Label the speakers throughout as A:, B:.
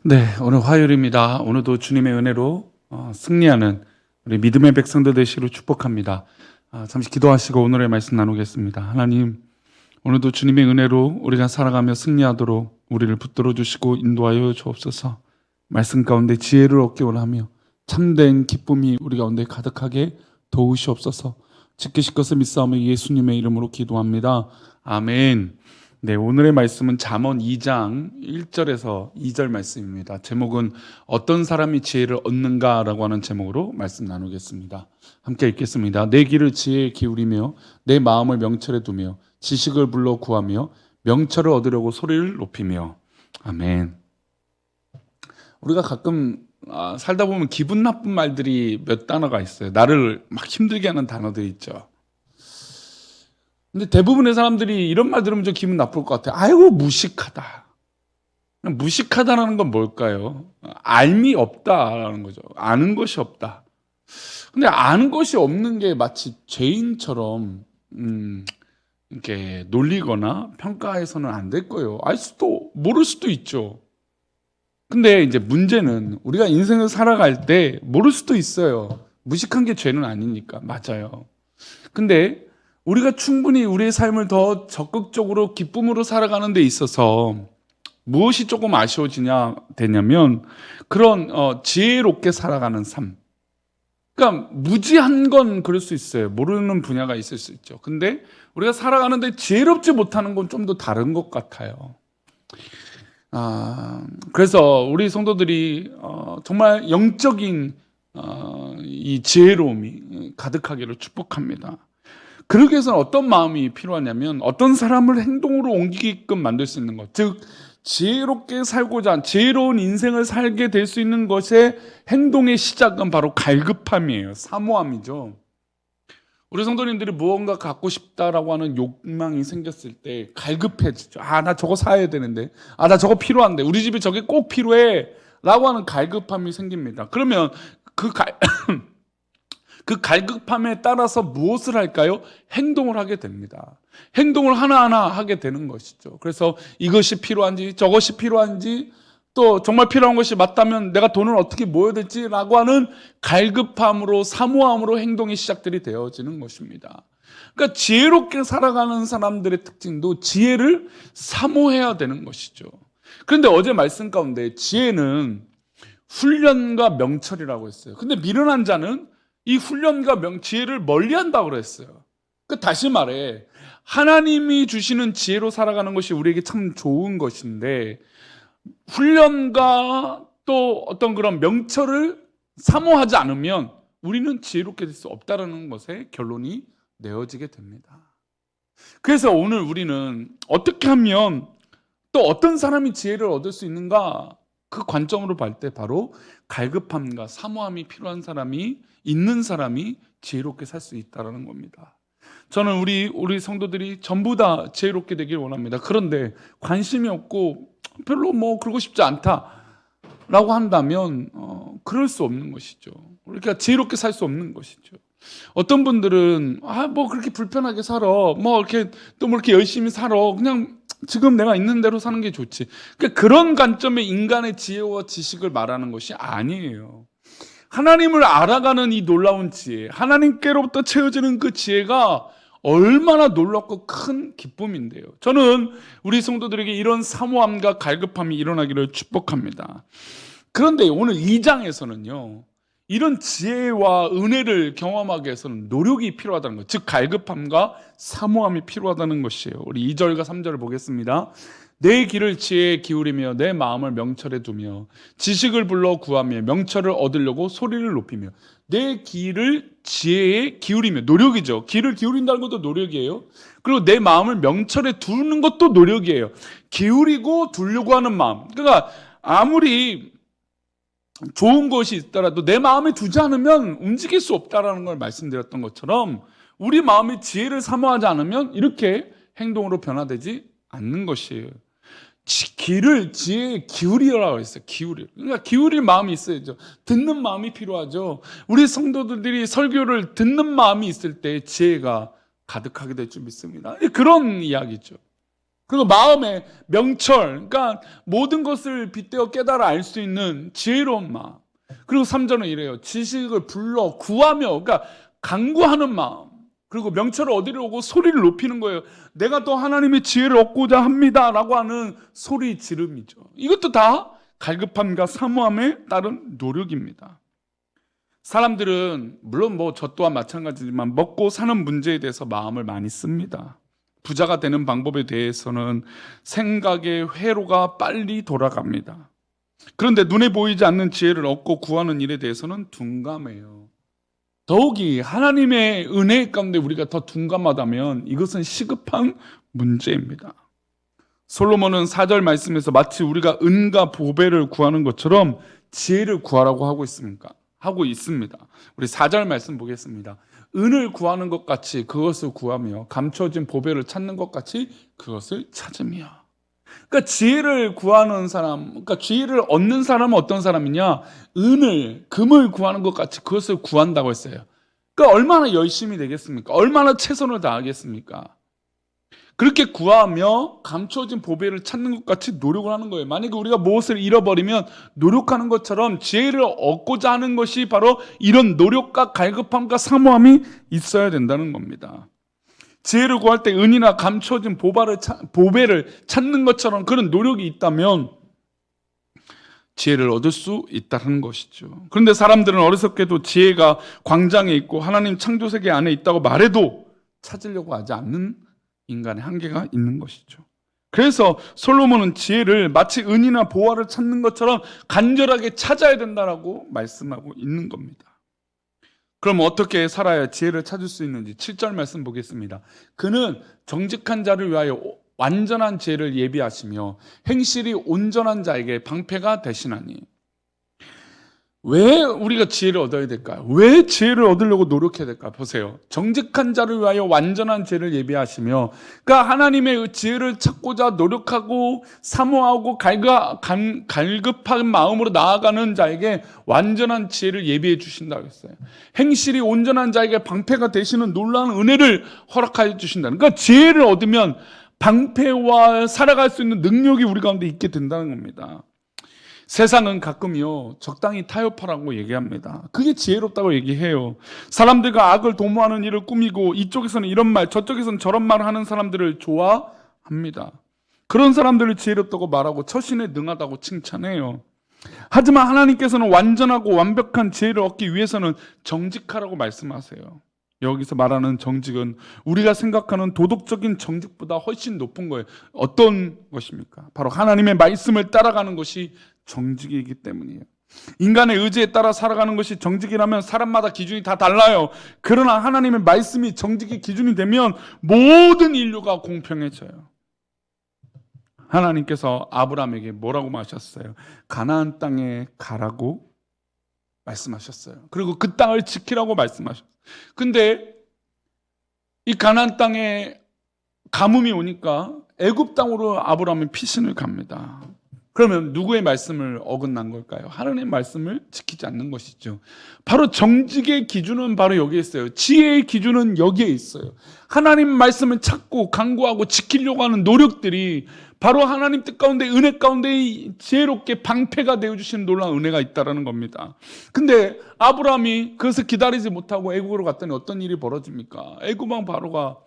A: 네, 오늘 화요일입니다. 오늘도 주님의 은혜로 승리하는 우리 믿음의 백성들 되시기를 축복합니다. 잠시 기도하시고 오늘의 말씀 나누겠습니다. 하나님, 오늘도 주님의 은혜로 우리가 살아가며 승리하도록 우리를 붙들어 주시고 인도하여 주옵소서. 말씀 가운데 지혜를 얻기 원하며 참된 기쁨이 우리 가운데 가득하게 도우시옵소서. 지키실 것을 믿사오며 예수님의 이름으로 기도합니다. 아멘. 네, 오늘의 말씀은 잠언 2장 1절에서 2절 말씀입니다. 제목은 어떤 사람이 지혜를 얻는가라고 하는 제목으로 말씀 나누겠습니다. 함께 읽겠습니다. 내 귀를 지혜에 기울이며 내 마음을 명철에 두며 지식을 불러 구하며 명철을 얻으려고 소리를 높이며. 아멘. 우리가 가끔 살다 보면 기분 나쁜 말들이 몇 단어가 있어요. 나를 막 힘들게 하는 단어들이 있죠. 근데 대부분의 사람들이 이런 말 들으면 좀 기분 나쁠 것 같아요. 아이고 무식하다. 무식하다라는 건 뭘까요? 알미 없다라는 거죠. 아는 것이 없다. 근데 아는 것이 없는 게 마치 죄인처럼 이렇게 놀리거나 평가해서는 안 될 거예요. 알 수도 모를 수도 있죠. 근데 이제 문제는 우리가 인생을 살아갈 때 모를 수도 있어요. 무식한 게 죄는 아니니까. 맞아요. 근데 우리가 충분히 우리의 삶을 더 적극적으로 기쁨으로 살아가는 데 있어서 무엇이 조금 되냐면 그런 지혜롭게 살아가는 삶. 그러니까 무지한 건 그럴 수 있어요. 모르는 분야가 있을 수 있죠. 근데 우리가 살아가는데 지혜롭지 못하는 건 좀 더 다른 것 같아요. 그래서 우리 성도들이 정말 영적인 이 지혜로움이 가득하기를 축복합니다. 그러기 위해서는 어떤 마음이 필요하냐면 어떤 사람을 행동으로 옮기게끔 만들 수 있는 것, 즉 지혜롭게 살고자 지혜로운 인생을 살게 될 수 있는 것의 행동의 시작은 바로 갈급함이에요. 사모함이죠. 우리 성도님들이 무언가 갖고 싶다라고 하는 욕망이 생겼을 때 갈급해지죠. 나 저거 사야 되는데, 나 저거 필요한데, 우리 집에 저게 꼭 필요해 라고 하는 갈급함이 생깁니다. 그러면 그 갈급함에 따라서 무엇을 할까요? 행동을 하게 됩니다. 행동을 하나하나 하게 되는 것이죠. 그래서 이것이 필요한지 저것이 필요한지 또 정말 필요한 것이 맞다면 내가 돈을 어떻게 모아야 될지라고 하는 갈급함으로 사모함으로 행동의 시작들이 되어지는 것입니다. 그러니까 지혜롭게 살아가는 사람들의 특징도 지혜를 사모해야 되는 것이죠. 그런데 어제 말씀 가운데 지혜는 훈련과 명철이라고 했어요. 근데 미련한 자는 이 훈련과 지혜를 멀리한다고 그랬어요. 다시 말해 하나님이 주시는 지혜로 살아가는 것이 우리에게 참 좋은 것인데 훈련과 또 어떤 그런 명철을 사모하지 않으면 우리는 지혜롭게 될 수 없다는 것에 결론이 내어지게 됩니다. 그래서 오늘 우리는 어떻게 하면 또 어떤 사람이 지혜를 얻을 수 있는가, 그 관점으로 볼 때 바로 갈급함과 사모함이 필요한 사람이 있는 사람이 지혜롭게 살 수 있다는 겁니다. 저는 우리 성도들이 전부 다 지혜롭게 되길 원합니다. 그런데 관심이 없고 별로 그러고 싶지 않다라고 한다면 그럴 수 없는 것이죠. 그러니까 지혜롭게 살 수 없는 것이죠. 어떤 분들은 그렇게 불편하게 살아, 이렇게 열심히 살아, 그냥 지금 내가 있는 대로 사는 게 좋지. 그러니까 그런 관점의 인간의 지혜와 지식을 말하는 것이 아니에요. 하나님을 알아가는 이 놀라운 지혜, 하나님께로부터 채워지는 그 지혜가 얼마나 놀랍고 큰 기쁨인데요. 저는 우리 성도들에게 이런 사모함과 갈급함이 일어나기를 축복합니다. 그런데 오늘 2장에서는요, 이런 지혜와 은혜를 경험하기 위해서는 노력이 필요하다는 것, 즉 갈급함과 사모함이 필요하다는 것이에요. 우리 2절과 3절을 보겠습니다. 내 귀를 지혜에 기울이며 내 마음을 명철에 두며 지식을 불러 구하며 명철을 얻으려고 소리를 높이며. 내 귀를 지혜에 기울이며, 노력이죠. 귀를 기울인다는 것도 노력이에요. 그리고 내 마음을 명철에 두는 것도 노력이에요. 기울이고 두려고 하는 마음. 그러니까 아무리 좋은 것이 있더라도 내 마음에 두지 않으면 움직일 수 없다는 걸 말씀드렸던 것처럼 우리 마음이 지혜를 사모하지 않으면 이렇게 행동으로 변화되지 않는 것이에요. 귀를 지혜에 기울이라고 했어요. 그러니까 기울일 마음이 있어야죠. 듣는 마음이 필요하죠. 우리 성도들이 설교를 듣는 마음이 있을 때 지혜가 가득하게 될 줄 믿습니다. 그런 이야기죠. 그리고 마음의 명철, 그러니까 모든 것을 빗대어 깨달아 알 수 있는 지혜로운 마음. 그리고 3절은 이래요. 지식을 불러 구하며, 그러니까 간구하는 마음. 그리고 명철을 얻으려고 소리를 높이는 거예요. 내가 또 하나님의 지혜를 얻고자 합니다 라고 하는 소리 지름이죠. 이것도 다 갈급함과 사모함에 따른 노력입니다. 사람들은 물론 뭐 저 또한 마찬가지지만 먹고 사는 문제에 대해서 마음을 많이 씁니다. 부자가 되는 방법에 대해서는 생각의 회로가 빨리 돌아갑니다. 그런데 눈에 보이지 않는 지혜를 얻고 구하는 일에 대해서는 둔감해요. 더욱이 하나님의 은혜 가운데 우리가 더 둔감하다면 이것은 시급한 문제입니다. 솔로몬은 4절 말씀에서 마치 우리가 은과 보배를 구하는 것처럼 지혜를 구하라고 하고 있습니다. 우리 4절 말씀 보겠습니다. 은을 구하는 것 같이 그것을 구하며 감춰진 보배를 찾는 것 같이 그것을 찾으며. 그러니까 지혜를 구하는 사람, 그러니까 지혜를 얻는 사람은 어떤 사람이냐? 금을 구하는 것 같이 그것을 구한다고 했어요. 그러니까 얼마나 열심히 되겠습니까? 얼마나 최선을 다하겠습니까? 그렇게 구하며 감춰진 보배를 찾는 것 같이 노력을 하는 거예요. 만약에 우리가 무엇을 잃어버리면 노력하는 것처럼 지혜를 얻고자 하는 것이 바로 이런 노력과 갈급함과 사모함이 있어야 된다는 겁니다. 지혜를 구할 때 은이나 감춰진 보배를 찾는 것처럼 그런 노력이 있다면 지혜를 얻을 수 있다는 것이죠. 그런데 사람들은 어리석게도 지혜가 광장에 있고 하나님 창조세계 안에 있다고 말해도 찾으려고 하지 않는 인간의 한계가 있는 것이죠. 그래서 솔로몬은 지혜를 마치 은이나 보화를 찾는 것처럼 간절하게 찾아야 된다라고 말씀하고 있는 겁니다. 그럼 어떻게 살아야 지혜를 찾을 수 있는지 7절 말씀 보겠습니다. 그는 정직한 자를 위하여 완전한 지혜를 예비하시며 행실이 온전한 자에게 방패가 되시나니. 왜 우리가 지혜를 얻어야 될까요? 왜 지혜를 얻으려고 노력해야 될까요? 보세요. 정직한 자를 위하여 완전한 지혜를 예비하시며, 그러니까 하나님의 지혜를 찾고자 노력하고 사모하고 갈급한 마음으로 나아가는 자에게 완전한 지혜를 예비해 주신다고 했어요. 행실이 온전한 자에게 방패가 되시는 놀라운 은혜를 허락하여 주신다는. 그러니까 지혜를 얻으면 방패와 살아갈 수 있는 능력이 우리 가운데 있게 된다는 겁니다. 세상은 가끔요 적당히 타협하라고 얘기합니다. 그게 지혜롭다고 얘기해요. 사람들과 악을 도모하는 일을 꾸미고 이쪽에서는 이런 말 저쪽에서는 저런 말을 하는 사람들을 좋아합니다. 그런 사람들을 지혜롭다고 말하고 처신에 능하다고 칭찬해요. 하지만 하나님께서는 완전하고 완벽한 지혜를 얻기 위해서는 정직하라고 말씀하세요. 여기서 말하는 정직은 우리가 생각하는 도덕적인 정직보다 훨씬 높은 거예요. 어떤 것입니까? 바로 하나님의 말씀을 따라가는 것이 정직이기 때문이에요. 인간의 의지에 따라 살아가는 것이 정직이라면 사람마다 기준이 다 달라요. 그러나 하나님의 말씀이 정직의 기준이 되면 모든 인류가 공평해져요. 하나님께서 아브라함에게 뭐라고 말하셨어요? 가나안 땅에 가라고 말씀하셨어요. 그리고 그 땅을 지키라고 말씀하셨어요. 근데 이 가나안 땅에 가뭄이 오니까 애굽 땅으로 아브라함이 피신을 갑니다. 그러면 누구의 말씀을 어긋난 걸까요? 하나님의 말씀을 지키지 않는 것이죠. 바로 정직의 기준은 바로 여기에 있어요. 지혜의 기준은 여기에 있어요. 하나님 말씀을 찾고 강구하고 지키려고 하는 노력들이 바로 하나님 뜻 가운데 은혜 가운데 지혜롭게 방패가 되어주시는 놀라운 은혜가 있다는 겁니다. 근데 아브라함이 그것을 기다리지 못하고 애굽으로 갔더니 어떤 일이 벌어집니까? 애굽 왕 바로가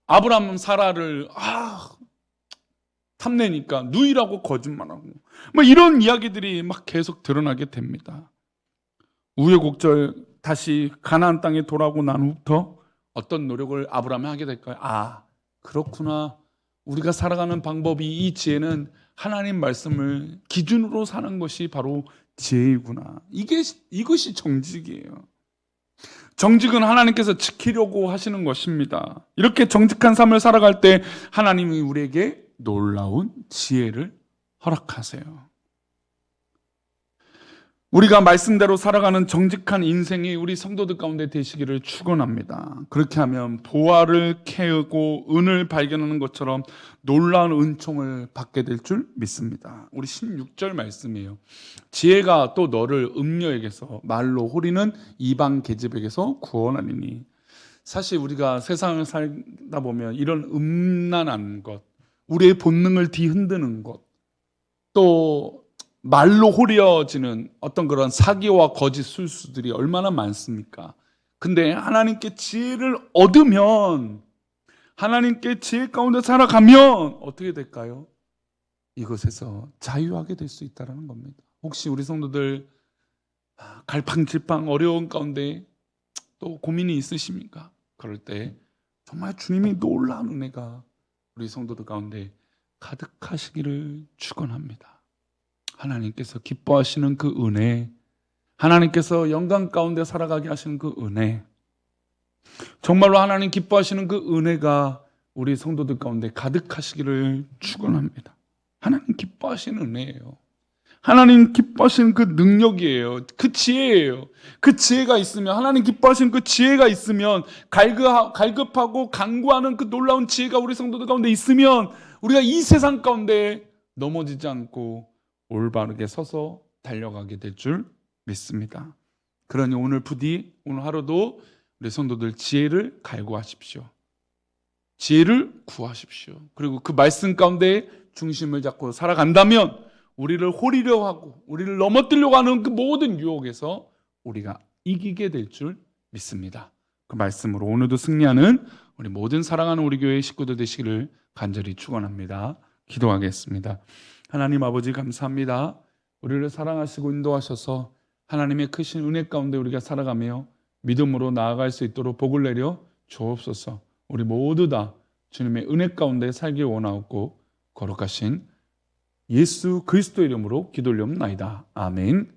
A: 아브라함 사라를 탐내니까 누이라고 거짓말하고 뭐 이런 이야기들이 막 계속 드러나게 됩니다. 우여곡절 다시 가나안 땅에 돌아오고 난 후부터 어떤 노력을 아브라함이 하게 될까요? 그렇구나. 우리가 살아가는 방법이 이 지혜는 하나님 말씀을 기준으로 사는 것이 바로 지혜이구나. 이것이 정직이에요. 정직은 하나님께서 지키려고 하시는 것입니다. 이렇게 정직한 삶을 살아갈 때 하나님이 우리에게 놀라운 지혜를 허락하세요. 우리가 말씀대로 살아가는 정직한 인생이 우리 성도들 가운데 되시기를 축원합니다. 그렇게 하면 보화를 캐고 은을 발견하는 것처럼 놀라운 은총을 받게 될 줄 믿습니다. 우리 16절 말씀이에요. 지혜가 또 너를 음녀에게서 말로 호리는 이방 계집에게서 구원하리니. 사실 우리가 세상을 살다 보면 이런 음란한 것, 우리의 본능을 뒤흔드는 것, 또 말로 호려지는 어떤 그런 사기와 거짓 술수들이 얼마나 많습니까? 근데 하나님께 지혜를 얻으면, 하나님께 지혜 가운데 살아가면 어떻게 될까요? 이것에서 자유하게 될 수 있다는 겁니다. 혹시 우리 성도들 갈팡질팡 어려운 가운데 또 고민이 있으십니까? 그럴 때 정말 주님이 놀라운 은혜가 우리 성도들 가운데 가득하시기를 축원합니다. 하나님께서 기뻐하시는 그 은혜, 하나님께서 영광 가운데 살아가게 하시는 그 은혜, 정말로 하나님 기뻐하시는 그 은혜가 우리 성도들 가운데 가득하시기를 축원합니다. 하나님 기뻐하시는 은혜예요. 하나님 기뻐하시는 그 능력이에요. 그 지혜예요. 그 지혜가 있으면, 하나님 기뻐하시는 그 지혜가 있으면, 갈급하고 간구하는 그 놀라운 지혜가 우리 성도들 가운데 있으면 우리가 이 세상 가운데 넘어지지 않고 올바르게 서서 달려가게 될 줄 믿습니다. 그러니 오늘 부디 오늘 하루도 우리 성도들 지혜를 갈구하십시오. 지혜를 구하십시오. 그리고 그 말씀 가운데 중심을 잡고 살아간다면 우리를 호리려 하고 우리를 넘어뜨리려고 하는 그 모든 유혹에서 우리가 이기게 될 줄 믿습니다. 그 말씀으로 오늘도 승리하는 우리 모든 사랑하는 우리 교회 식구들 되시기를 간절히 축원합니다. 기도하겠습니다. 하나님 아버지 감사합니다. 우리를 사랑하시고 인도하셔서 하나님의 크신 은혜 가운데 우리가 살아가며 믿음으로 나아갈 수 있도록 복을 내려 주옵소서. 우리 모두 다 주님의 은혜 가운데 살길 원하옵고 거룩하신 예수 그리스도 이름으로 기도 올리옵나이다. 아멘.